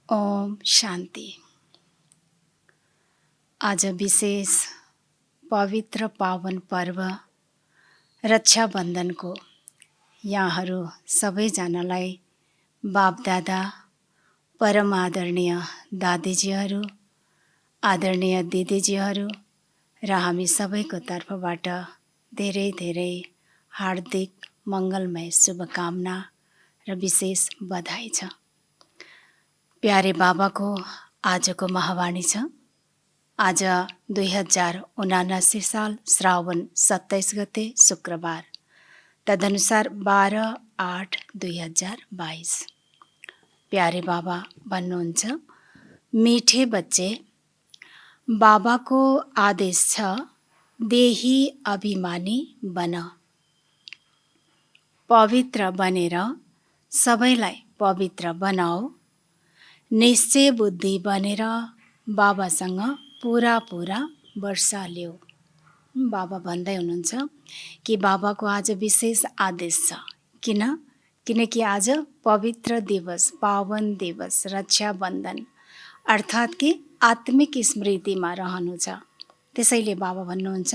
ओम शान्ति। आज विशेष पवित्र पावन पर्व रक्षाबन्धनको यहाँहरू सबैजनालाई बापदादा, परम आदरणीय दादीजीहरू, आदरणीय दिदीजीहरू र हामी सबैको तर्फबाट धेरै धेरै हार्दिक मङ्गलमय शुभकामना र विशेष बधाई छ। प्यारे बाबाको आजको महावाणी छ। आज 2079 साल श्रावण 27 गते शुक्रबार, तदनुसार 12/8/2022। प्यारे बाबा भन्नुहुन्छ, मीठे बच्चे, बाबाको आदेश छ देही अभिमानी बन, पवित्र बनेर सबैलाई पवित्र बनाऊ, निश्चय बुद्धि बनेर बाबासँग पुरा वर्षा ल्याऊ। बाबा भन्दै हुनुहुन्छ कि बाबाको आज विशेष आदेश छ। किनकि आज पवित्र दिवस, पावन दिवस, रक्षाबन्धन अर्थात् कि आत्मिक स्मृतिमा रहनु छ। त्यसैले बाबा भन्नुहुन्छ,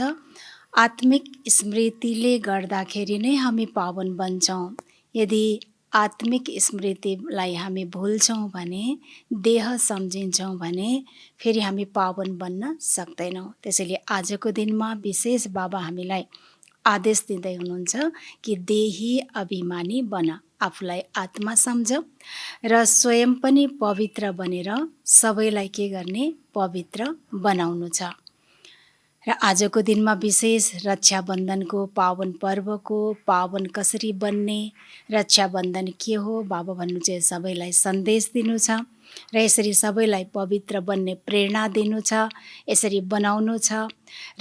आत्मिक स्मृतिले गर्दाखेरि नै हामी पावन बन्छौँ। यदि आत्मिक स्मृतिलाई हामी भुल्छौँ भने, देह सम्झिन्छौँ भने फेरि हामी पावन बन्न सक्दैनौँ। त्यसैले आजको दिनमा विशेष बाबा हामीलाई आदेश दिँदै हुनुहुन्छ कि देही अभिमानी बन, आफूलाई आत्मा सम्झ र स्वयं पनि पवित्र बनेर सबैलाई के गर्ने, पवित्र बनाउनु छ। र आजको दिनमा विशेष रक्षाबन्धनको पावन पर्वको पावन कसरी बन्ने, रक्षाबन्धन के हो, बाबा भन्नुहुन्छ सबैलाई सन्देश दिनु छ र यसरी सबैलाई पवित्र बन्ने प्रेरणा दिनु छ, यसरी बनाउनु छ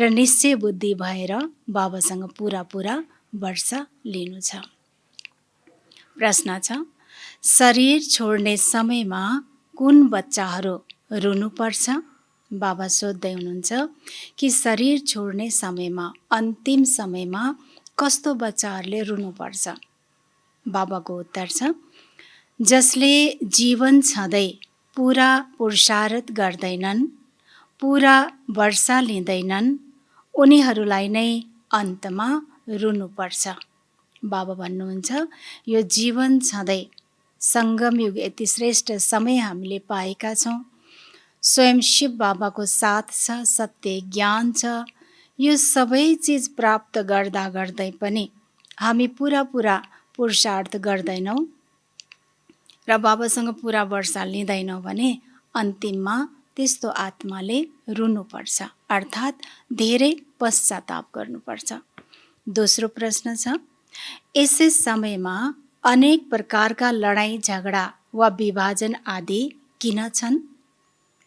र निश्चय बुद्धि भएर बाबासँग पुरा वर्ष लिनु छ। प्रश्न छ, शरीर छोड्ने समयमा कुन बच्चाहरू रुनुपर्छ? बाबा सोध्दै हुनुहुन्छ कि शरीर छोड्ने समयमा, अन्तिम समयमा कस्तो बच्चाहरूले रुनुपर्छ? बाबाको उत्तर छ, जसले जीवन छँदै पुरा पुरुषार्थ गर्दैनन्, पुरा वर्षा लिँदैनन्, उनीहरूलाई नै अन्तमा रुनुपर्छ। बाबा भन्नुहुन्छ, यो जीवन छँदै सङ्गमयुग यति श्रेष्ठ समय हामीले पाएका छौँ। स्वयं शिव बाबाको साथ छ, सत्य ज्ञान छ। यो सबै चिज प्राप्त गर्दै पनि हामी पुरा पुरुषार्थ गर्दैनौँ र बाबासँग पुरा वर्षा लिँदैनौँ भने अन्तिममा त्यस्तो आत्माले रुनुपर्छ, अर्थात् धेरै पश्चाताप गर्नुपर्छ। दोस्रो प्रश्न छ, यसै समयमा अनेक प्रकारका लडाईँ झगडा वा विभाजन आदि किन छन्?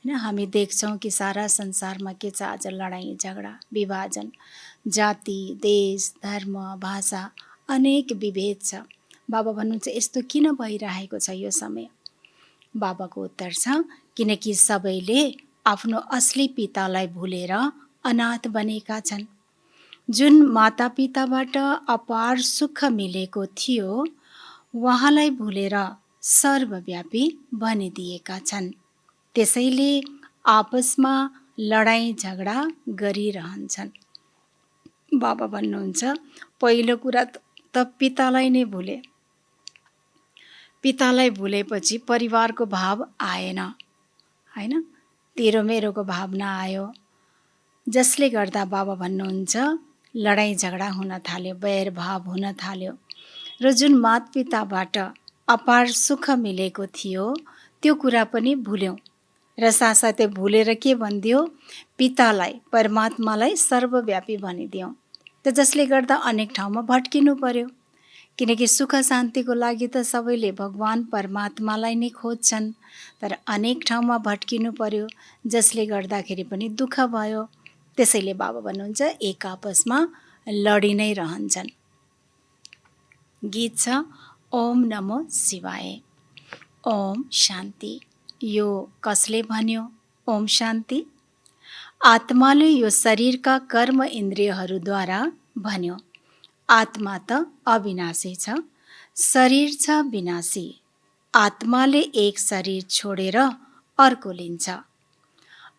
हामी देख्छौँ कि सारा संसारमा के छ आज, लडाईँ झगडा, विभाजन, जाति, देश, धर्म, भाषा, अनेक विभेद छ। बाबा भन्नुहुन्छ यस्तो किन भइरहेको छ यो समय? बाबाको उत्तर छ, किनकि सबैले आफ्नो असली पितालाई भुलेर अनाथ बनेका छन्। जुन मातापिताबाट अपार सुख मिलेको थियो, उहाँलाई भुलेर सर्वव्यापी बनिदिएका छन्। त्यसैले आपसमा लडाईँ झगडा गरिरहन्छन्। बाबा भन्नुहुन्छ, पहिलो कुरा त पितालाई नै भुले। पितालाई भुलेपछि परिवारको भाव आएन, हैन? तेरो मेरोको भावना आयो, जसले गर्दा बाबा भन्नुहुन्छ लडाईँ झगडा हुन थाल्यो, बैर भाव हुन थाल्यो। र जुन मातपिताबाट अपार सुख मिलेको थियो त्यो कुरा पनि भुल्यौँ र साथसाथै भुलेर के भनिदियो, पितालाई, परमात्मालाई सर्वव्यापी भनिदियौँ। त जसले गर्दा अनेक ठाउँमा भट्किनु पर्यो, किनकि सुख शान्तिको लागि त सबैले भगवान परमात्मालाई नै खोज्छन्, तर अनेक ठाउँमा भट्किनु पर्यो, जसले गर्दाखेरि पनि दुःख भयो। त्यसैले बाबा भन्नुहुन्छ एक आपसमा लडी नै रहन्छन्। गीत छ, ओम नमो शिवाय। ओम शान्ति। यो कसले भन्यो ओम शान्ति? आत्माले यो शरीरका कर्म इन्द्रियहरूद्वारा भन्यो। आत्मा त अविनाशी छ, शरीर छ विनाशी। आत्माले एक शरीर छोडेर अर्को लिन्छ।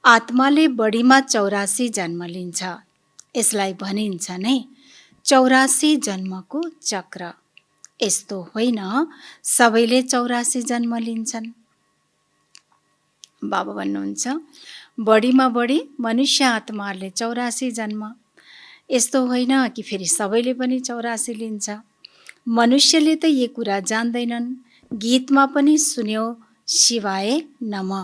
आत्माले बढीमा 84 जन्म लिन्छ। यसलाई भनिन्छ नै 84 जन्मको चक्र। यस्तो होइन सबैले 84 जन्म लिन्छन्। बाबा भन्नुहुन्छ बढीमा बढी मनुष्य आत्माहरूले 84 जन्म। यस्तो होइन कि फेरि सबैले पनि 84 लिन्छ। मनुष्यले त यो कुरा जान्दैनन्। गीतमा पनि सुन्यो शिवाय नमः।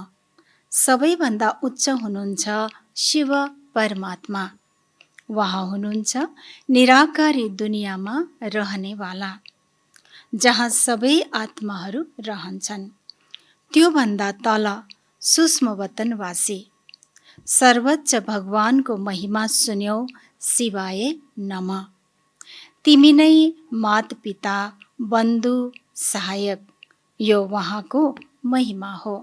सबैभन्दा उच्च हुनुहुन्छ शिव परमात्मा। उहाँ हुनुहुन्छ निराकारी दुनियाँमा रहनेवाला, जहाँ सबै आत्माहरू रहन्छन्। त्योभन्दा तल सूक्ष्म वतनवासी सर्वोच्च भगवानको महिमा सुन्यौ शिवाय नमः। तिमी नै मात पिता बन्धु सहायक, यो उहाँको महिमा हो।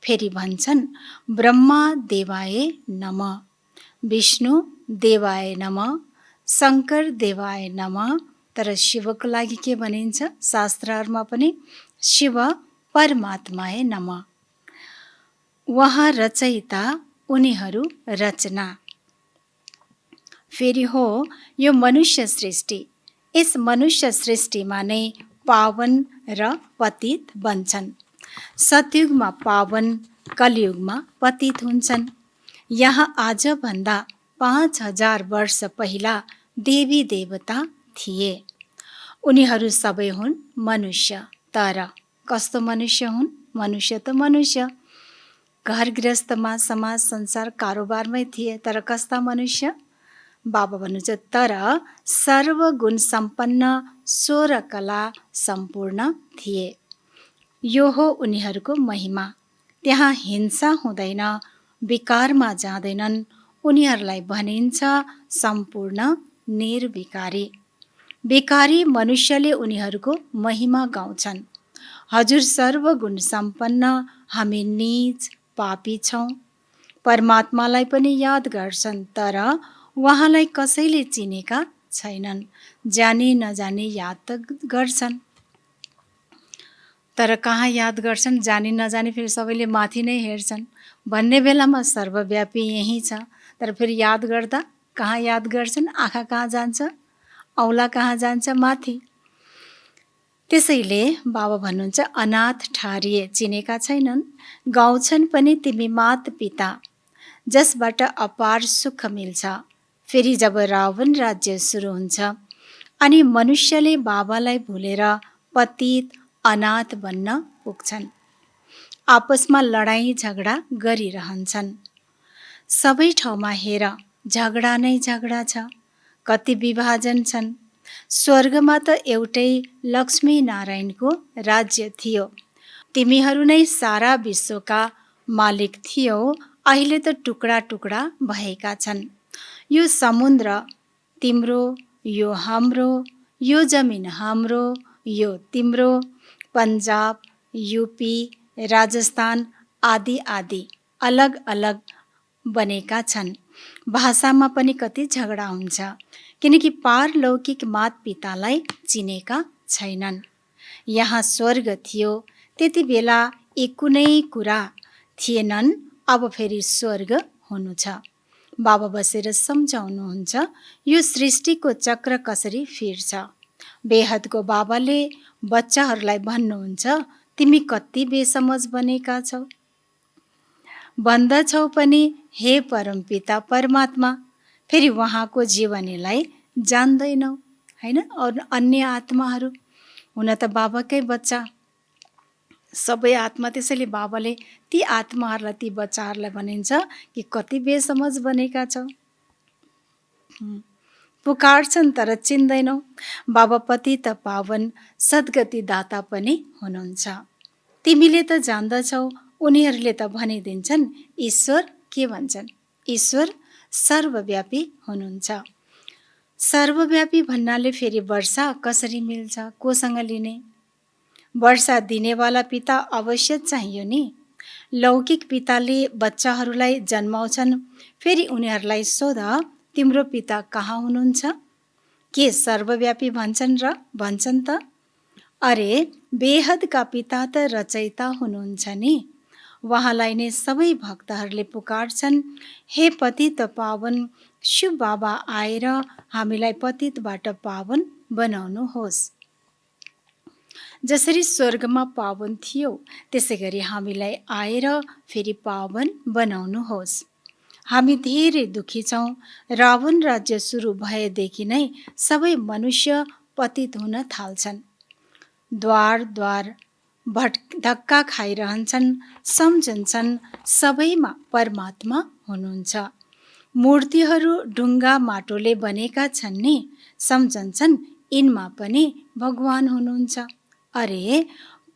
फेरि भन्छन् ब्रह्मा देवाय नमः, विष्णु देवाय नमः, शङ्कर देवाय नमः। तर शिवको लागि के भनिन्छ? शास्त्रहरूमा पनि शिव परमात्माय नमः। उहाँ रचयिता, उनीहरू रचना। फेरि हो यो मनुष्य सृष्टि। यस मनुष्य सृष्टिमा नै पावन र पतित बन्छन्। सतयुगमा पावन, कलियुगमा पतित हुन्छन्। यहाँ आजभन्दा 5000 वर्ष पहिला देवी देवता थिए। उनीहरू सबै हुन् मनुष्य। तर कस्तो मनुष्य हुन्? मनुष्य त मनुष्य, घर गृहस्थमा, समाज, संसार, कारोबारमै थिए। तर कस्ता मनुष्य? बाबा भन्नुहुन्छ तर सर्वगुण सम्पन्न, 16 कला सम्पूर्ण थिए। यो हो उनीहरूको महिमा। त्यहाँ हिंसा हुँदैन, विकारमा जाँदैनन्। उनीहरूलाई भनिन्छ सम्पूर्ण निर्विकारी। विकारी मनुष्यले उनीहरूको महिमा गाउँछन्। हजुर सर्वगुण सम्पन्न, हामी नीच पापी छौँ। परमात्मालाई पनि याद गर्छन्, तर उहाँलाई कसैले चिनेका छैनन्। जानी नजानी याद त गर्छन्, तर कहाँ याद गर्छन्? जानी नजानी फेरि सबैले माथि नै हेर्छन्। भन्ने बेलामा सर्वव्यापी यहीँ छ, तर फेरि याद गर्दा कहाँ याद गर्छन्? आँखा कहाँ जान्छ? औला कहाँ जान्छ? माथि। त्यसैले बाबा भन्नुहुन्छ अनाथ ठारिए, चिनेका छैनन्। गाउँछन् पनि तिमी मात पिता, जसबाट अपार सुख मिल्छ। फेरि जब रावण राज्य सुरु हुन्छ अनि मनुष्यले बाबालाई भुलेर पतित अनाथ बन्न पुग्छन्, आपसमा लडाईँ झगडा गरिरहन्छन्। सबै ठाउँमा हेर झगडा नै झगडा छ। कति विभाजन छन्। स्वर्गमा त एउटै लक्ष्मी नारायणको राज्य थियो। तिमीहरू नै सारा विश्वका मालिक थियौ। अहिले त टुक्रा टुक्रा भएका छन्। यो समुद्र तिम्रो, यो हाम्रो, यो जमिन हाम्रो, यो तिम्रो। पन्जाब, यूपी, राजस्थान आदि आदि अलग अलग बनेका छन्। भाषामा पनि कति झगडा हुन्छ, किनकि पारलौकिक मात पितालाई चिनेका छैनन्। यहाँ स्वर्ग थियो, त्यति बेला यी कुनै कुरा थिएनन्। अब फेरि स्वर्ग हुनु छ। बाबा बसेर सम्झाउनुहुन्छ यो सृष्टिको चक्र कसरी फिर्छ। बेहदको बाबाले बच्चाहरूलाई भन्नुहुन्छ तिमी कति बेसमझ बनेका छौ। भन्दछौ पनि हे परमपिता परमात्मा, फेरि उहाँको जीवनीलाई जान्दैनौ हैन। अरू अन्य आत्माहरू हुन त बाबाकै बच्चा, सबै आत्मा। त्यसैले बाबाले ती आत्माहरूलाई, ती बच्चाहरूलाई भनिन्छ कि कति बेसमझ बनेका छौ। पुकार्छन् तर चिन्दैनौ। बाबा पतित पावन सद्गति दाता पनि हुनुहुन्छ। तिमीले त जान्दछौ, उनीहरूले त भनिदिन्छन्। ईश्वर के भन्छन्? ईश्वर सर्वव्यापी हुनुहुन्छ। सर्वव्यापी भन्नाले फेरि वर्षा कसरी मिल्छ? कोसँग लिने? वर्षा दिनेवाला पिता अवश्य चाहियो नि। लौकिक पिताले बच्चाहरूलाई जन्माउँछन्, फेरि उनीहरूलाई सोध तिम्रो पिता कहाँ हुनुहुन्छ? के सर्वव्यापी भन्छन् र? भन्छन् त। अरे बेहदका पिता त रचयिता हुनुहुन्छ नि। उहाँलाई नै सबै भक्तहरूले पुकार्छन्, हे पतित पावन शिव बाबा आएर हामीलाई पतितबाट पावन बनाउनुहोस्। जसरी स्वर्गमा पावन थियो त्यसै गरी हामीलाई आएर फेरि पावन बनाउनुहोस्। हामी धेरै दुखी छौँ। रावण राज्य सुरु भएदेखि नै सबै मनुष्य पतित हुन थाल्छन्। द्वार द्वार धक्का खाइरहन्छन्, सम्झन्छन् सबैमा परमात्मा हुनुहुन्छ। मूर्तिहरू ढुङ्गा माटोले बनेका छन् नि, सम्झन्छन् यिनमा पनि भगवान हुनुहुन्छ। अरे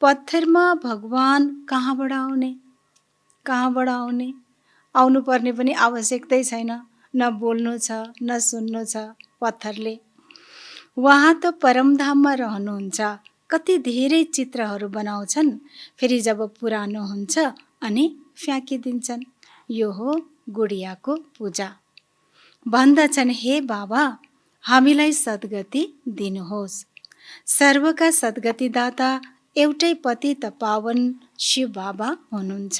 पत्थरमा भगवान कहाँबाट आउने? आउनु पर्ने पनि आवश्यकतै छैन। न बोल्नु छ न सुन्नु छ पत्थरले। उहाँ त परमधाममा रहनुहुन्छ। कति धेरै चित्रहरू बनाउँछन्, फेरि जब पुरानो हुन्छ अनि फ्याँकिदिन्छन्। यो हो गुडियाको पूजा। भन्दछन्, हे बाबा हामीलाई सद्गति दिनुहोस्। सर्वका सद्गतिदाता एउटै पतित पावन शिव बाबा हुनुहुन्छ।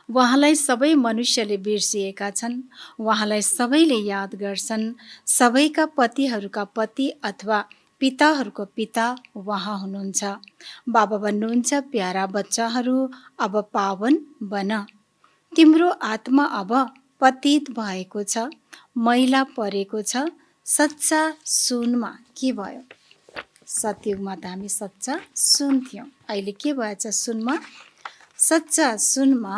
उहाँलाई सबै मनुष्यले बिर्सिएका छन्। उहाँलाई सबैले याद गर्छन्। सबैका पतिहरूका पति अथवा पिताहरूको पिता उहाँ हुनुहुन्छ। बाबा भन्नुहुन्छ, प्यारा बच्चाहरू अब पावन बन। तिम्रो आत्मा अब पतित भएको छ, मैला परेको छ। सच्चा सुनमा के भयो? सतयुगमा त हामी सच्चा सुन थियौँ। अहिले के भएछ सुनमा? सच्चा सुनमा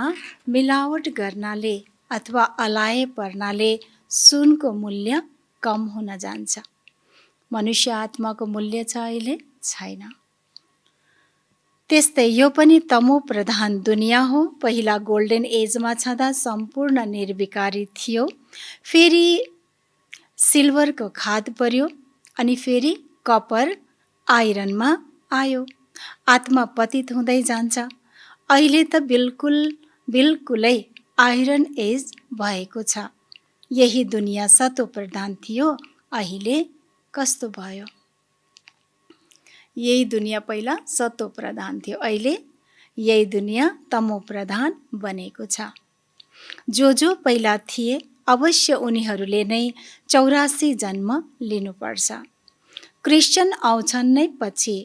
मिलावट गर्नाले अथवा अलाए पर्नाले सुनको मूल्य कम हुन जान्छ। मनुष्य आत्माको मूल्य छ अहिले? छैन। त्यस्तै यो पनि तमो प्रधान दुनियाँ हो। पहिला गोल्डन एजमा छँदा सम्पूर्ण निर्विकारी थियो। फेरि सिल्भरको खाद पर्यो अनि फेरि कपर आइरनमा आयो। आत्मा पतित हुँदै जान्छ। अहिले त बिल्कुलै आइरन एज भएको छ। यही दुनियाँ सतो प्रधान थियो, अहिले कस्तो भयो? यही दुनियाँ पहिला सतो प्रधान थियो, अहिले यही दुनियाँ तमो प्रधान बनेको छ। जो पहिला थिए अवश्य उनीहरूले नै 84 जन्म लिनुपर्छ। क्रिस्चियन आउँछन् नै पछि।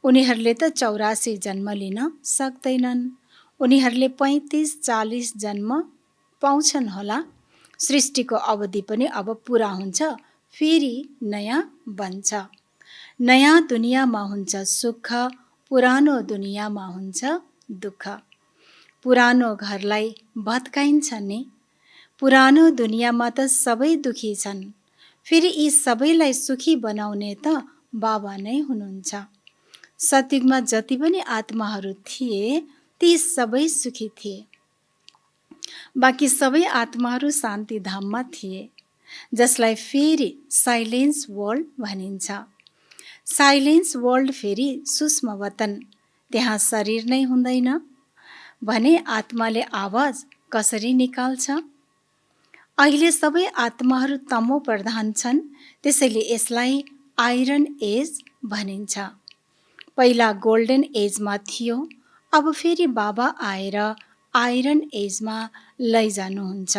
उनीहरूले त 84 जन्म लिन सक्दैनन्। उनीहरूले 35-40 जन्म पाउँछन् होला। सृष्टिको अवधि पनि अब पुरा हुन्छ, फेरि नयाँ बन्छ। नयाँ दुनियाँमा हुन्छ सुख, पुरानो दुनियाँमा हुन्छ दुःख। पुरानो घरलाई भत्काइन्छ नि। पुरानो दुनियाँमा त सबै दुखी छन्। फेरि यी सबैलाई सुखी बनाउने त बाबा नै हुनुहुन्छ। सतयुगमा जति पनि आत्माहरू थिए ती सबै सुखी थिए। बाँकी सबै आत्माहरू शान्ति धाममा थिए, जसलाई फेरि साइलेन्स वर्ल्ड भनिन्छ। साइलेन्स वर्ल्ड फेरि सूक्ष्म वतन। त्यहाँ शरीर नै हुँदैन भने आत्माले आवाज कसरी निकाल्छ? अहिले सबै आत्माहरू तमो प्रधान छन्, त्यसैले यसलाई आइरन एज भनिन्छ। पहिला गोल्डन एजमा थियो, अब फेरि बाबा आएर आइरन एजमा लैजानुहुन्छ।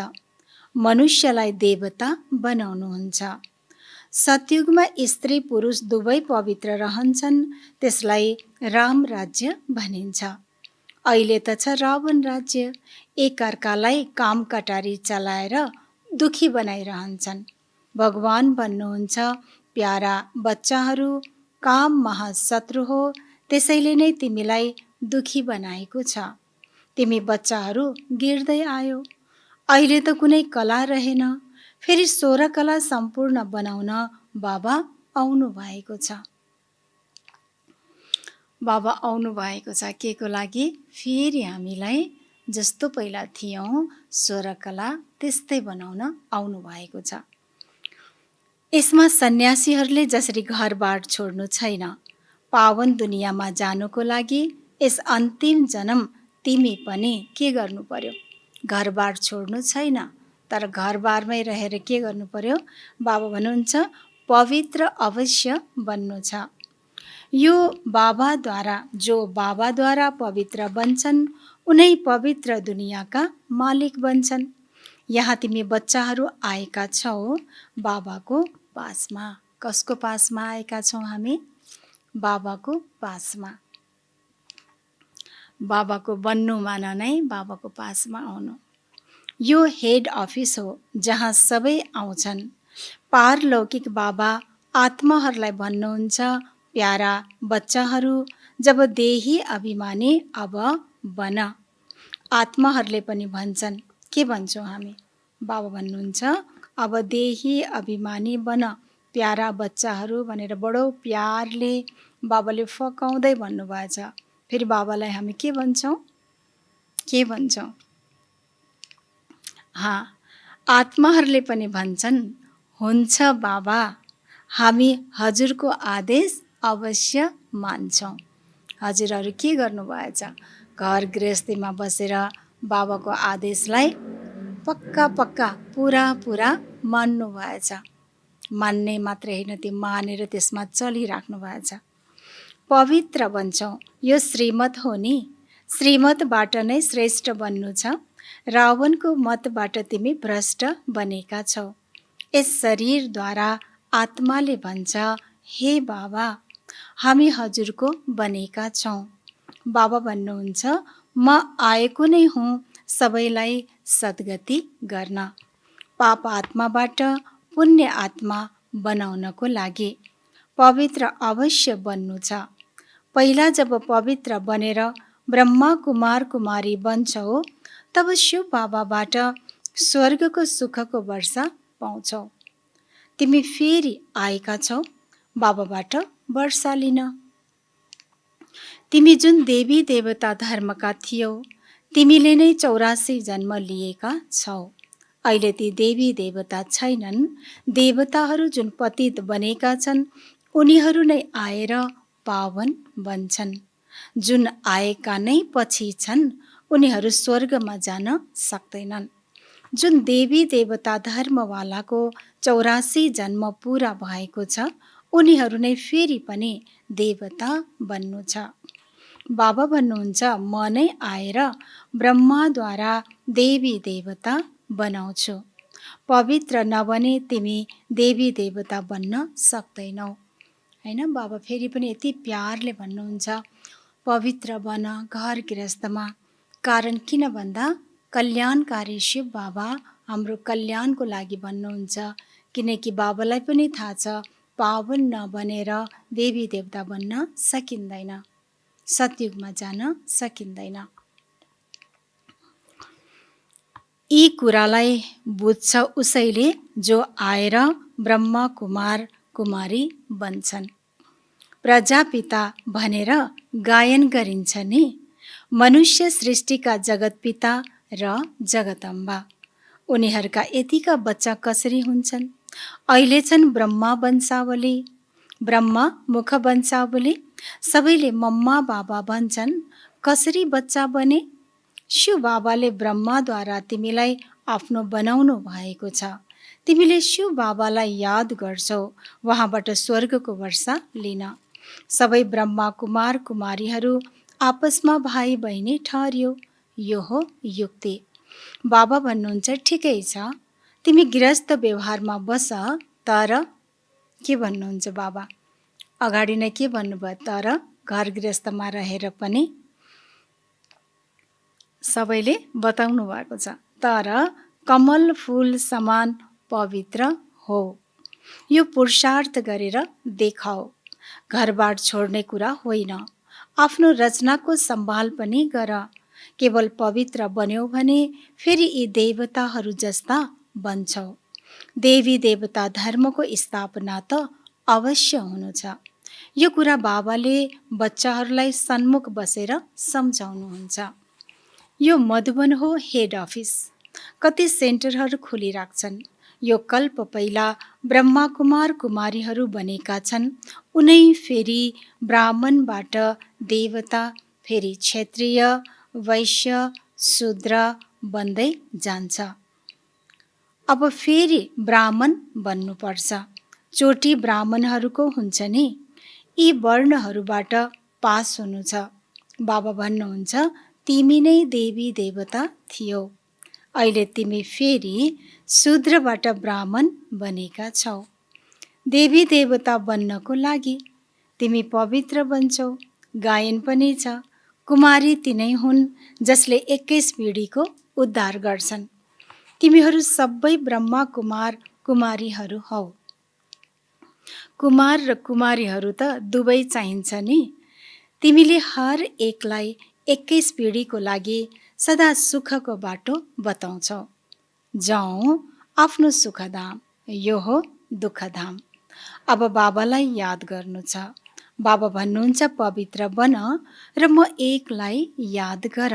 मनुष्यलाई देवता बनाउनुहुन्छ। सतयुगमा स्त्री पुरुष दुवै पवित्र रहन्छन्, त्यसलाई राम राज्य भनिन्छ। अहिले त छ रावण राज्य। एकअर्कालाई काम कटारी चलाएर दुखी बनाइरहन्छन्। भगवान भन्नुहुन्छ, प्यारा बच्चाहरू काम महाशत्रु हो, त्यसैले नै तिमीलाई दुखी बनाएको छ। तिमी बच्चाहरू गिर्दै आयो। अहिले त कुनै कला रहेन, फेरि 16 कला सम्पूर्ण बनाउन बाबा आउनु भएको छ। बाबा आउनु भएको छ के को लागि? फेरि हामीलाई जस्तो पहिला थियौँ 16 कला त्यस्तै बनाउन आउनु भएको छ। यसमा सन्यासीहरूले जसरी घरबार छोड्नु छैन, पावन दुनियाँमा जानुको लागि यस अन्तिम जन्म तिमी पनि के गर्नु पर्यो? घरबार छोड्नु छैन, तर घरबारमै रहेर के गर्नु पर्यो? बाबा भन्नुहुन्छ पवित्र अवश्य बन्नु छ। यो बाबाद्वारा जो बाबाद्वारा पवित्र बन्छन् उनै पवित्र दुनियाँका मालिक बन्छन्। यहाँ तिमी बच्चाहरू आएका छौ बाबाको पासमा। कसको पासमा आएका छौँ हामी? बाबाको पासमा। बाबाको बन्नु मान नै बाबाको पासमा आउनु। यो हेड अफिस हो जहाँ सबै आउँछन्। पारलौकिक बाबा आत्माहरूलाई भन्नुहुन्छ, प्यारा बच्चाहरू, जब देही अभिमानी अब बन। आत्माहरूले पनि भन्छन्, के भन्छौँ हामी? बाबा भन्नुहुन्छ, अब देही अभिमानी बन प्यारा बच्चाहरू भनेर बडो प्यारले बाबाले फकाउँदै भन्नुभएछ। फेरि बाबालाई हामी के भन्छौँ? के भन्छौँ? आत्माहरूले पनि भन्छन्, हुन्छ बाबा, हामी हजुरको आदेश अवश्य मान्छौँ। हजुरहरू के गर्नुभएछ? घर गृहस्थीमा बसेर बाबाको आदेशलाई पक्का पुरा मान्नु भएछ। मान्ने मात्रै होइन, त्यो मानेर त्यसमा चलिराख्नु भएछ। पवित्र बन्छौँ, यो श्रीमत हो नि। श्रीमतबाट नै श्रेष्ठ बन्नु छ। रावणको मतबाट तिमी भ्रष्ट बनेका छौ। यस शरीरद्वारा आत्माले भन्छ, हे बाबा, हामी हजुरको बनेका छौँ। बाबा भन्नुहुन्छ, म आएको नै हुँ सबैलाई सद्गति गर्न, पाप आत्माबाट पुण्य आत्मा बनाउनको लागि। पवित्र अवश्य बन्नु छ। पहिला जब पवित्र बनेर ब्रह्मा कुमार कुमारी बन्छौ तब शिव बाबाबाट स्वर्गको सुखको वर्षा पाउँछौ। तिमी फेरि आएका छौ बाबाबाट वर्षा लिन। तिमी जुन देवी देवता धर्मका थियौ, तिमीले नै 84 जन्म लिएका छौ। अहिले ती देवी देवता छैनन्। देवताहरू जुन पतित बनेका छन् उनीहरू नै आएर पावन बन्छन्। जुन आएका नै पछि छन् उनीहरू स्वर्गमा जान सक्दैनन्। जुन देवी देवता धर्मवालाको 84 जन्म पुरा भएको छ उनीहरू नै फेरि पनि देवता बन्नु छ। बाबा भन्नुहुन्छ, म नै आएर ब्रह्माद्वारा देवी देवता बनाउँछु। पवित्र नबने तिमी देवी देवता बन्न सक्दैनौ। हैन, बाबा फेरि पनि यति प्यारले भन्नुहुन्छ, पवित्र बन घर गृहस्थमा। कारण किन भन्दा कल्याणकारी शिव बाबा हाम्रो कल्याणको लागि भन्नुहुन्छ। किनकि बाबालाई पनि थाहा छ पावन नबनेर देवी देवता बन्न सकिँदैन, सतयुगमा जान सकिँदैन। यी कुरालाई बुझ्छ उसैले जो आएर ब्रह्मा कुमार कुमारी बन्छन्। प्रजापिता भनेर गायन गरिन्छ नि। मनुष्य सृष्टिका जगतपिता र जगदम्बा, उनीहरूका यतिका बच्चा कसरी हुन्छन्? अहिले छन् ब्रह्मा वंशावली, ब्रह्मा मुख वंशावली, सबैले मम्मा बाबा भन्छन्। कसरी बच्चा बने? शिव बाबाले ब्रह्माद्वारा तिमीलाई आफ्नो बनाउनु भएको छ। तिमीले शिव बाबालाई याद गर्छौ, उहाँबाट स्वर्गको वर्षा लिन। सबै ब्रह्मा कुमार कुमारीहरू आपसमा भाइ बहिनी ठहरियो। यो हो युक्ति। बाबा भन्नुहुन्छ, ठिकै छ, तिमी गृहस्थ व्यवहारमा बस। तर के भन्नुहुन्छ बाबा? अगाडि नै के भन्नुभयो? तर घर गृहस्थमा रहेर पनि सबैले बताउनु भएको छ। तर कमल फूल समान पवित्र हो। यो पुरुषार्थ गरेर देखाओ। घरबार छोड्ने कुरा होइन। आफ्नो रचनाको सम्भाल पनि गर। केवल पवित्र बन्यौ भने फेरि यी देवताहरू जस्ता बन्छौ। देवी देवता धर्मको स्थापना त अवश्य हुनु छ। यो कुरा बाबाले बच्चाहरूलाई सन्मुख बसेर सम्झाउनुहुन्छ। यो मधुबन हो हेड अफिस। कति सेन्टरहरू खोलिराख्छन्। यो कल्प पहिला ब्रह्मा कुमार कुमारीहरू बनेका छन्। उनै फेरि ब्राह्मणबाट देवता, फेरि क्षत्रिय, वैश्य, शूद्र बन्दै जान्छ। अब फेरि ब्राह्मण बन्नुपर्छ। चोटी ब्राह्मणहरूको हुन्छ नि। यी वर्णहरूबाट पास हुनु छ। बाबा भन्नुहुन्छ, तिमी नै देवी देवता थियौ, अहिले तिमी फेरि शूद्रबाट ब्राह्मण बनेका छौ। देवी देवता बन्नको लागि तिमी पवित्र बन्छौ। गायन पनि छ, कुमारी तिनै हुन् जसले 21 पिँढीको उद्धार गर्छन्। तिमीहरू सबै ब्रह्मा कुमार कुमारीहरू हौ। कुमार र कुमारीहरू त दुवै चाहिन्छ नि। तिमीले हर एकलाई 21 पिँढीको लागि सदा सुखको बाटो बताउँछौ। जाउँ आफ्नो सुखधाम, यो हो दुःखधाम। अब बाबालाई याद गर्नु छ। बाबा भन्नुहुन्छ, पवित्र बन र म एकलाई याद गर,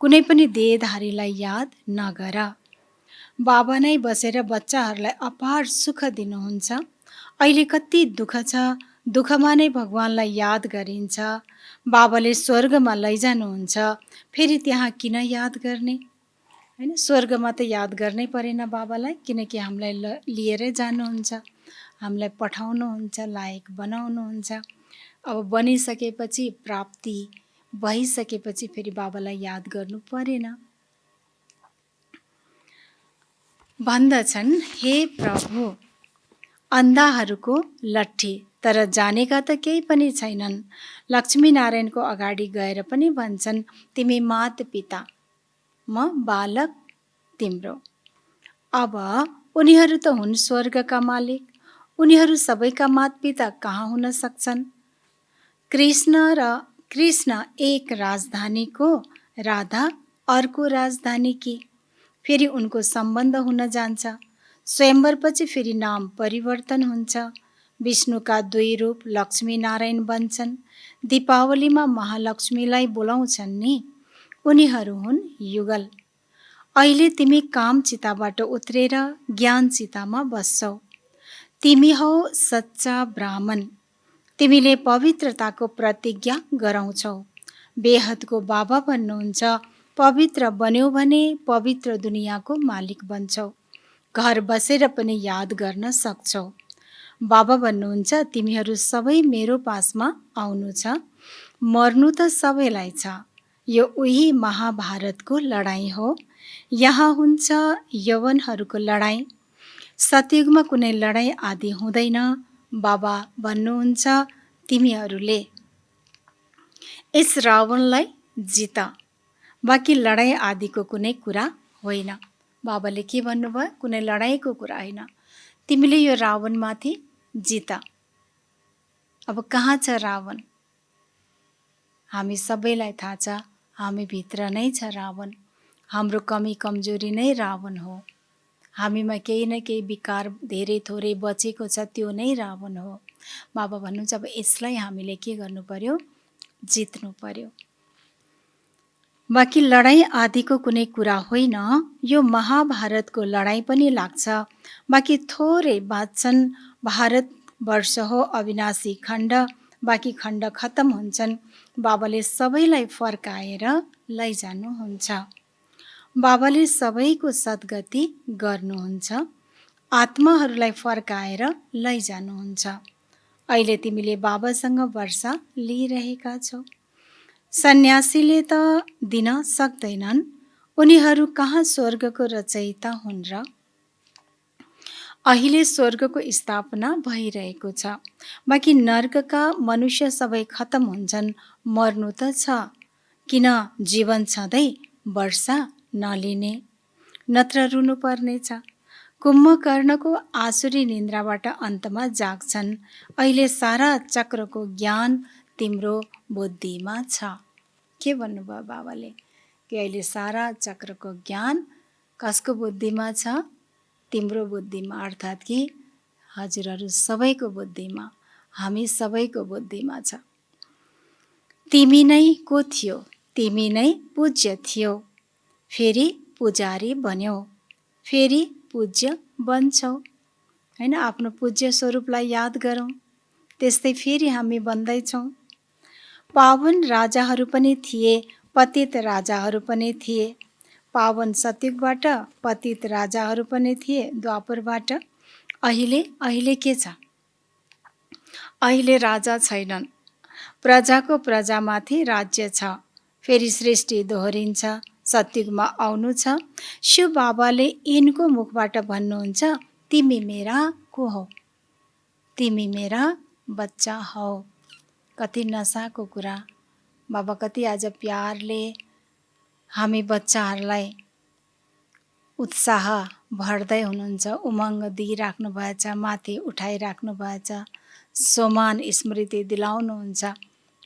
कुनै पनि देहधारीलाई याद नगर। बाबा नै बसेर बच्चाहरूलाई अपार सुख दिनुहुन्छ। अहिले कति दुःख छ, दुःखमा नै भगवानलाई याद गरिन्छ। बाबाले स्वर्गमा लैजानुहुन्छ, फेरि त्यहाँ किन याद गर्ने? हैन, स्वर्गमा त याद गर्नै परेन बाबालाई, किनकि हामीलाई लिएरै जानुहुन्छ, हामीलाई पठाउनुहुन्छ, लायक बनाउनुहुन्छ। अब बनिसकेपछि, प्राप्ति भइसकेपछि फेरि बाबालाई याद गर्नु परेन। भन्दछन्, हे प्रभु, अन्धाहरूको लट्ठी, तर जानेका त केही पनि छैनन्। लक्ष्मीनारायणको अगाडि गएर पनि भन्छन्, तिमी मात पिता, म बालक तिम्रो। अब उनीहरू त हुन् स्वर्गका मालिक, उनीहरू सबैका मात पिता कहाँ हुन सक्छन्? कृष्ण एक राजधानीको, राधा अर्को राजधानीकी। फेरि उनको सम्बन्ध हुन जान्छ। स्वयम्वरपछि फेरि नाम परिवर्तन हुन्छ। विष्णुका 2 रूप लक्ष्मीनारायण बन्छन्। दीपावलीमा महालक्ष्मीलाई बोलाउँछन् नि, उनीहरू हुन् युगल। अहिले तिमी काम चिताबाट उत्रेर ज्ञान चितामा बस्छौ। तिमी हौ सच्चा ब्राह्मण। तिमीले पवित्रताको प्रतिज्ञा गराउँछौ। बेहदको बाबा भन्नुहुन्छ, पवित्र बन्यौ भने पवित्र दुनियाँको मालिक बन्छौ। घर बसेर पनि याद गर्न सक्छौ। बाबा भन्नुहुन्छ, तिमीहरू सबै मेरो पासमा आउनु छ। मर्नु त सबैलाई छ। यो उही महाभारतको लडाईँ हो। यहाँ हुन्छ यवनहरूको लडाईँ। सतयुगमा कुनै लडाईँ आदि हुँदैन। बाबा भन्नुहुन्छ, तिमीहरूले यस रावणलाई जित, बाँकी लडाईँ आदिको कुनै कुरा होइन। बाबाले के भन्नुभयो? कुनै लडाईँको कुरा होइन। तिमीले यो रावणमाथि जित। अब कहाँ छ रावण? हामी सबैलाई थाहा छ, हामी भित्र नै छ रावण। हाम्रो कमी कमजोरी नै रावण हो। हामीमा केही न केही विकार धेरै थोरै बचेको छ, त्यो नै रावण हो। बाबा भन्नुहुन्छ, अब यसलाई हामीले के गर्नु पर्यो? जित्नु पर्यो। बाँकी लडाईँ आदिको कुनै कुरा होइन। यो महाभारतको लडाईँ पनि लाग्छ। बाँकी थोरै बाँच्छन्। भारतवर्ष हो अविनाशी खण्ड, बाँकी खण्ड खतम हुन्छन्। बाबाले सबैलाई फर्काएर लैजानुहुन्छ। बाबाले सबैको सद्गति गर्नुहुन्छ। आत्माहरूलाई फर्काएर लैजानुहुन्छ। अहिले तिमीले बाबासँग वर्षा लिइरहेका छौ। सन्यासीले त दिन सक्दैनन्, उनीहरू कहाँ स्वर्गको रचयिता हुन् र? अहिले स्वर्गको स्थापना भइरहेको छ। बाँकी नर्कका मनुष्य सबै खतम हुन्छन्। मर्नु त छ, किन जीवन छँदै वर्षा नलिने? नत्र रुनु पर्नेछ। कुम्भकर्णको आसुरी निन्द्राबाट अन्तमा जाग्छन्। अहिले सारा चक्रको ज्ञान तिम्रो बुद्धिमा छ। के भन्नुभयो बाबाले? कि अहिले सारा चक्रको ज्ञान कसको बुद्धिमा छ? तिम्रो बुद्धिमा, अर्थात् कि हजुरहरू सबैको बुद्धिमा, हामी सबैको बुद्धिमा छ। तिमी नै को थियो? तिमी नै पूज्य थियौ, फेरि पुजारी बन्यौ, फेरि पूज्य बन्छौ। हैन, आफ्नो पूज्य स्वरूपलाई याद गरौँ, त्यस्तै फेरि हामी बन्दैछौँ। पावन राजाहरू पनि थिए, पतित राजाहरू पनि थिए। पावन सतयुगबाट पतित राजाहरू पनि थिए द्वापरबाट। अहिले के छ? अहिले राजा छैनन्, प्रजाको प्रजामाथि राज्य छ। फेरि सृष्टि दोहोरिन्छ, सत्युगमा आउनु छ। शिव बाबाले यिनको मुखबाट भन्नुहुन्छ, तिमी मेरा को हौ? तिमी मेरा बच्चा हौ। कति नसाको कुरा। बाबा कति आज प्यारले हामी बच्चाहरूलाई उत्साह भर्दै हुनुहुन्छ, उमङ्ग दिइराख्नु भएछ, माथि उठाइराख्नु भएछ, समान स्मृति दिलाउनुहुन्छ।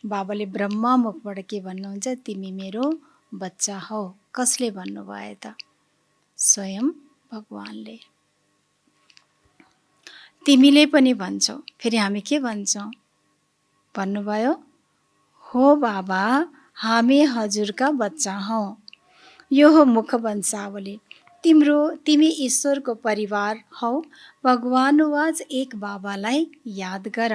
बाबाले ब्रह्मा मुखबाट के भन्नुहुन्छ? तिमी मेरो बच्चा हौ। कसले भन्नुभयो त? स्वयं भगवानले। तिमीले पनि भन्छौ, फेरि हामी के भन्छौँ? भन्नुभयो, हो बाबा, हामी हजुरका बच्चा हौ। यो हो मुख वंशावली। तिमी ईश्वरको परिवार हौ। भगवान वाज एक बाबालाई याद गर।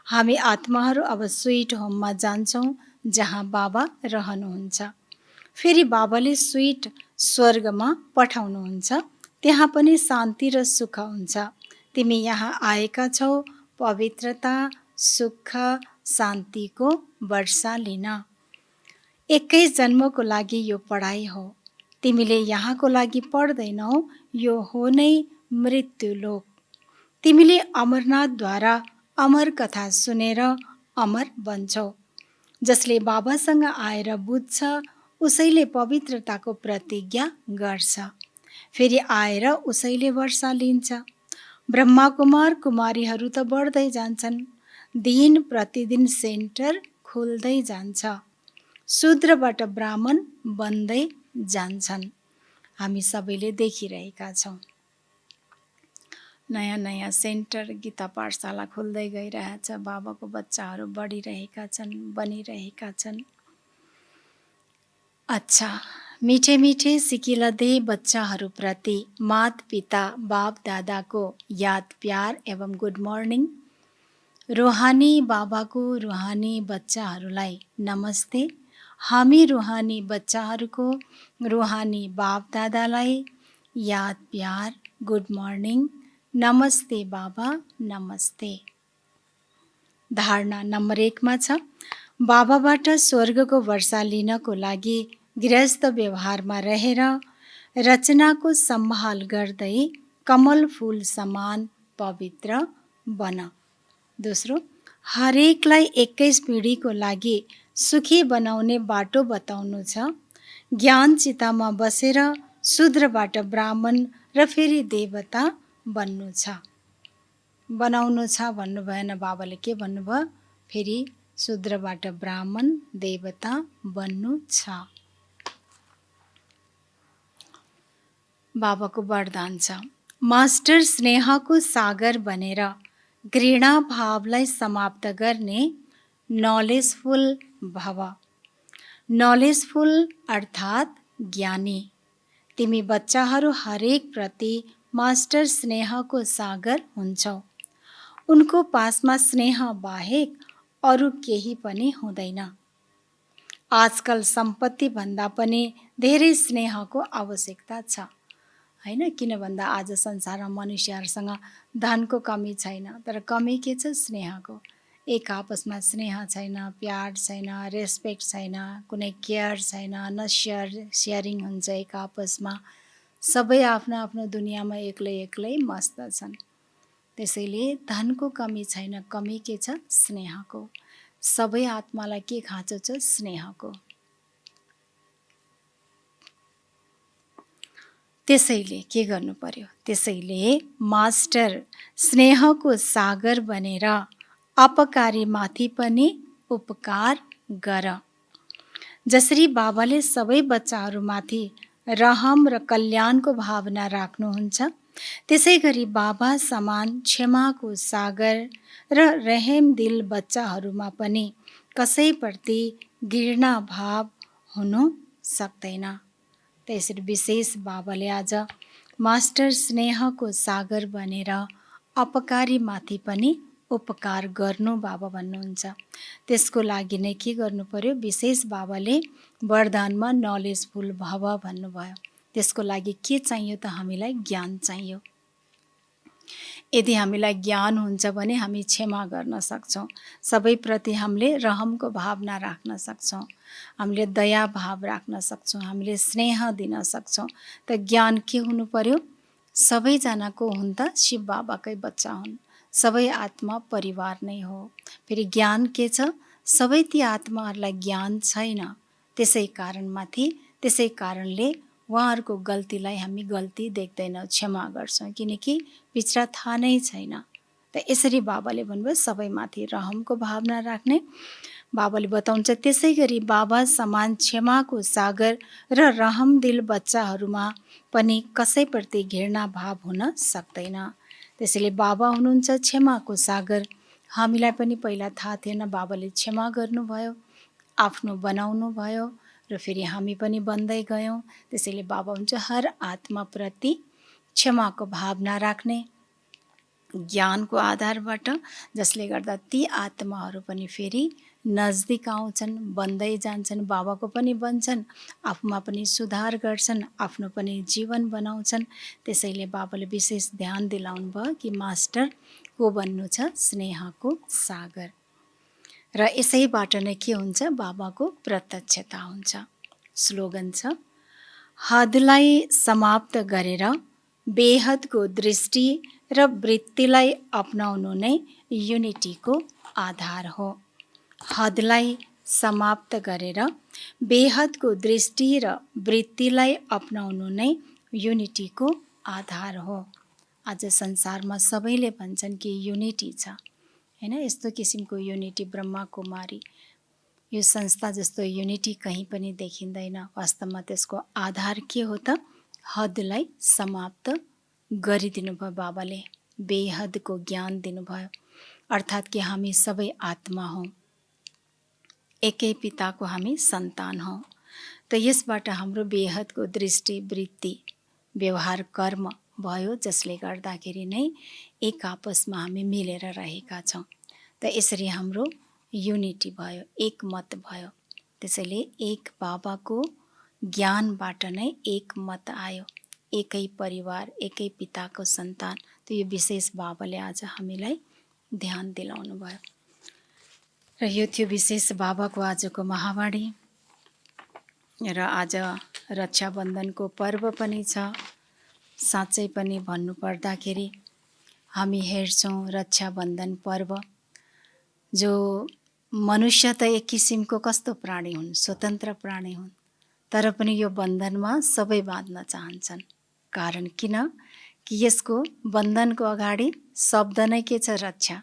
हामी आत्माहरू अब स्वीट होममा जान्छौँ, जहाँ बाबा रहनुहुन्छ। फेरि बाबाले स्वीट स्वर्गमा पठाउनुहुन्छ। त्यहाँ पनि शान्ति र सुख हुन्छ। तिमी यहाँ आएका छौ पवित्रता, सुख, शान्तिको वर्षा लिन। 21 जन्मको लागि यो पढाइ हो। तिमीले यहाँको लागि पढ्दैनौ, यो हो नै मृत्युलोक। तिमीले अमरनाथद्वारा अमर कथा सुनेर अमर बन्छौ। जसले बाबासँग आएर बुझ्छ, उसैले पवित्रताको प्रतिज्ञा गर्छ। फेरि आएर उसैले वर्षा लिन्छ। ब्रह्मा कुमार कुमारीहरू त बढ्दै जान्छन्। दिन प्रतिदिन सेन्टर खुल्दै जान्छ। शूद्रबाट ब्राह्मण बन्दै जान्छन्। हामी सबैले देखिरहेका छौँ। नयाँ नयाँ सेन्टर, गीता पाठशाला खुल्दै गइरहेछ। बाबाको बच्चाहरू बढिरहेका छन्, बनिरहेका छन्। अच्छा, मिठे मिठे सिकिलदे बच्चाहरूप्रति मात पिता बाप दादाको याद, प्यार एवं गुड मर्निङ। रुहानी बाबाको रुहानी बच्चाहरूलाई नमस्ते। हामी रुहानी बच्चाहरूको रुहानी बाप दादालाई याद, प्यार, गुड मर्निङ, नमस्ते बाबा, नमस्ते। धारणा नम्बर 1 मा छ, बाबाबाट स्वर्गको वर्षा लिनको लागि गृहस्थ व्यवहारमा रहेर रचनाको सम्हाल गर्दै कमल फूल समान पवित्र बन। दोस्रो, हरेकलाई 21 पिँढीको लागि सुखी बनाउने बाटो बताउनु छ। ज्ञान चितामा बसेर शूद्रबाट ब्राह्मण र फेरि देवता बन्नु छ। बनाउनु छ भन्नु भएन, बाबाले के भन्नुभयो? फेरि शूद्रबाट ब्राह्मण, देवता बन्नु छ। बाबाको वरदान छ, मास्टर स्नेहको सागर बनेर घृणा भावलाई समाप्त गर्ने नलेजफुल भव। नलेजफुल अर्थात् ज्ञानी। तिमी बच्चाहरू हरेक प्रति मास्टर स्नेहको सागर हुन्छौ। उनको पासमा स्नेह बाहेक अरू केही पनि हुँदैन। आजकल सम्पत्ति भन्दा पनि धेरै स्नेहको आवश्यकता छ, हैन? किन भन्दा आज संसारमा मनुष्यहरूसँग धनको कमी छैन, तर कमी के छ? स्नेहको। एक आपसमा स्नेह छैन, प्यार छैन, रेस्पेक्ट छैन, कुनै केयर छैन, न सेयरिङ हुन्छ एक आपसमा। सबै आफ्नो आफ्नो दुनियाँमा एक्लै एक्लै मस्त छन्। त्यसैले धनको कमी छैन, कमी के छ? स्नेहको। सबै आत्मालाई के खाँचो छ? स्नेहको। त्यसैले के गर्नु पर्यो? त्यसैले मास्टर स्नेहको सागर बनेर अपकारी माथि पनि उपकार गर। जसरी बाबाले सबै बच्चाहरूमाथि रहम र कल्याणको भावना राख्नुहुन्छ, त्यसै गरी बाबा समान क्षमाको सागर र रहेम दिल बच्चाहरूमा पनि कसैप्रति घृणा भाव हुनु सक्दैन। त्यसरी विशेष बाबाले आज मास्टर स्नेहको सागर बनेर अपकारी माथि पनि उपकार गर्नु बाबा भन्नुहुन्छ। त्यसको लागि नै के गर्नु पर्यो? विशेष बाबाले वरदानमा नलेजफुल भव भन्नुभयो। त्यसको लागि के चाहियो त? हामीलाई ज्ञान चाहियो। यदि हामीलाई ज्ञान हुन्छ भने हामी क्षमा गर्न सक्छौँ, सबैप्रति हामीले रहमको भावना राख्न सक्छौँ, हामीले दया भाव राख्न सक्छौँ, हामीले स्नेह दिन सक्छौँ। त ज्ञान के हुनु पर्यो? सबैजनाको हुन् त शिव बाबाकै बच्चा हुन्, सबै आत्मा परिवार नै हो। फेरि ज्ञान के छ? सबै ती आत्माहरूलाई ज्ञान छैन, त्यसै कारणले उहाँहरूको गल्तीलाई हामी गल्ती देख्दैनौँ, क्षमा गर्छौँ, किनकि पिछडा थाहा नै छैन। त यसरी बाबाले भन्नुभयो सबैमाथि रहमको भावना राख्ने। बाबाले बताउँछ त्यसै गरी बाबा समान क्षमाको सागर र रहम दिल बच्चाहरूमा पनि कसैप्रति घृणा भाव हुन सक्दैन। त्यसैले बाबा हुनुहुन्छ क्षमाको सागर। हामीलाई पनि पहिला थाहा थिएन, बाबाले क्षमा गर्नुभयो, आफ्नो बनाउनु भयो र फेरि हामी पनि बन्दै गयौँ। त्यसैले बाबा हुन्छ हर आत्माप्रति क्षमाको भावना राख्ने ज्ञानको आधारबाट, जसले गर्दा ती आत्माहरू पनि फेरि नजदिक आउँछन्, बन्दै जान्छन्, बाबाको पनि बन्छन्, आफूमा पनि सुधार गर्छन्, आफ्नो पनि जीवन बनाउँछन्। त्यसैले बाबाले विशेष ध्यान दिलाउनु भयो कि मास्टर को बन्नु छ? स्नेहको सागर। र यसैबाट नै के हुन्छ? बाबाको प्रत्यक्षता हुन्छ। स्लोगन छ, हदलाई समाप्त गरेर बेहदको दृष्टि र वृत्तिलाई अपनाउनु नै युनिटीको आधार हो। हदलाई समाप्त गरेर बेहदको दृष्टि र वृत्तिलाई अपनाउनु नै युनिटीको आधार हो। आज संसारमा सबैले भन्छन् कि युनिटी छ, हैन? यस्तो किसिमको युनिटी ब्रह्मा कुमारी यो संस्था जस्तो युनिटी कहीँ पनि देखिँदैन। वास्तवमा त्यसको आधार के हो त? हदलाई समाप्त गरिदिनु भयो बाबाले, बेहदको ज्ञान दिनुभयो। अर्थात् कि हामी सबै आत्मा हौँ, एकै पिताको हामी सन्तान हौँ। त यसबाट हाम्रो बेहदको दृष्टि, वृत्ति, व्यवहार, कर्म भयो, जसले गर्दाखेरि नै एक आपसमा हामी मिलेर रहेका छौँ। त यसरी हाम्रो युनिटी भयो, एक मत भयो। त्यसैले एक बाबाको ज्ञानबाट नै एक मत आयो, एकै परिवार, एकै पिताको सन्तान। त यो विशेष बाबाले आज हामीलाई ध्यान दिलाउनु भयो र यो थियो विशेष बाबाको आजको महावाणी। र आज रक्षाबन्धनको पर्व पनि छ। साँच्चै पनि भन्नुपर्दाखेरि हामी हेर्छौँ रक्षाबन्धन पर्व, जो मनुष्य त एक किसिमको कस्तो प्राणी हुन्, स्वतन्त्र प्राणी हुन्, तर पनि यो बन्धनमा सबै बाँध्न चाहन्छन्। कारण किन? कि यसको बन्धनको अगाडि शब्द नै के छ? रक्षा।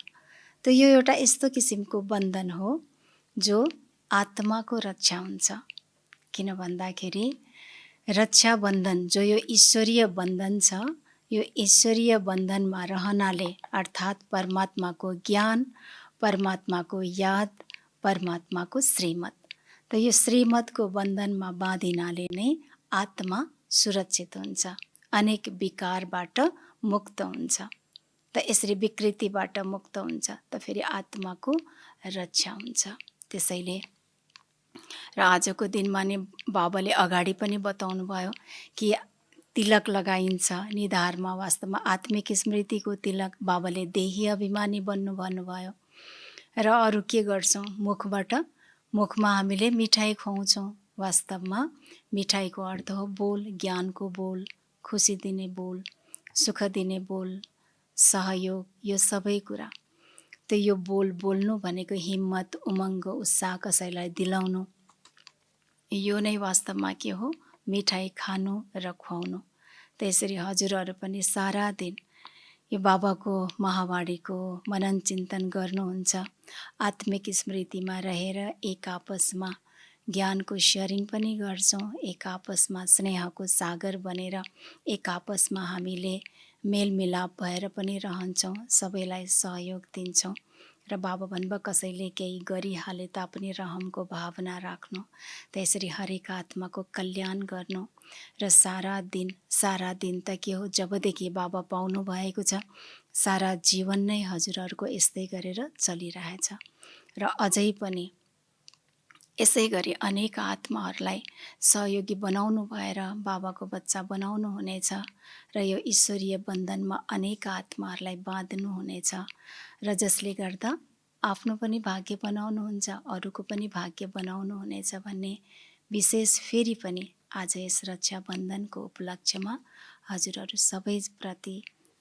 त यो एउटा यस्तो किसिमको बन्धन हो जो आत्माको रक्षा हुन्छ। किन भन्दाखेरि रक्षाबन्धन जो यो ईश्वरीय बन्धन छ, यो ईश्वरीय बन्धनमा रहनाले, अर्थात् परमात्माको ज्ञान, परमात्माको याद, परमात्माको श्रीमत। त यो श्रीमतको बन्धनमा बाँधिनाले नै आत्मा सुरक्षित हुन्छ, अनेक विकारबाट मुक्त हुन्छ। त यसरी विकृतिबाट मुक्त हुन्छ, त फेरि आत्माको रक्षा हुन्छ। त्यसैले र आजको दिनमा नि बाबाले अगाडि पनि बताउनु भयो कि तिलक लगाइन्छ निधारमा। वास्तवमा आत्मिक स्मृतिको तिलक, बाबाले देही अभिमानी बन्नु भन्नुभयो। र अरू के गर्छौँ? मुखमा हामीले मिठाई खुवाउँछौँ। वास्तवमा मिठाईको अर्थ हो बोल, ज्ञानको बोल, खुसी दिने बोल, सुख दिने बोल, सहयोग, यो सबै कुरा। त यो बोल बोल्नु भनेको हिम्मत, उमङ्ग, उत्साह कसैलाई दिलाउनु, यो नै वास्तवमा के हो? मिठाई खानु र खुवाउनु। त्यसरी हजुरहरू पनि सारा दिन यो बाबाको महावाणीको मनन चिन्तन गर्नुहुन्छ, आत्मिक स्मृतिमा रहेर एक आपसमा ज्ञानको सेयरिङ पनि गर्छौँ, एक आपसमा स्नेहको सागर बनेर एक आपसमा हामीले मेलमिलाप भएर पनि रहन्छौँ, सबैलाई सहयोग दिन्छौँ। र बाबा भन्नुभयो कसैले केही गरिहाले तापनि रहमको भावना राख्नु, त्यसरी हरेक आत्माको कल्याण गर्नु। र सारा दिन त के हो? जबदेखि बाबा पाउनु भएको छ सारा जीवन नै हजुरहरूको यस्तै गरेर चलिरहेछ। र अझै पनि यसै गरी अनेक आत्माहरूलाई सहयोगी बनाउनु भएर बाबाको बच्चा बनाउनु हुनेछ र यो ईश्वरीय बन्धनमा अनेक आत्माहरूलाई बाँध्नुहुनेछ र जसले गर्दा आफ्नो पनि भाग्य बनाउनुहुन्छ, अरूको पनि भाग्य बनाउनुहुनेछ भन्ने विशेष फेरि पनि आज यस रक्षाबन्धनको उपलक्ष्यमा हजुरहरू सबैप्रति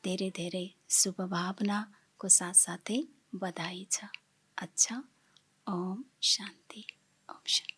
धेरै धेरै शुभभावनाको साथसाथै बधाई छ। अच्छा, ओम शान्ति, ओम शान्ति।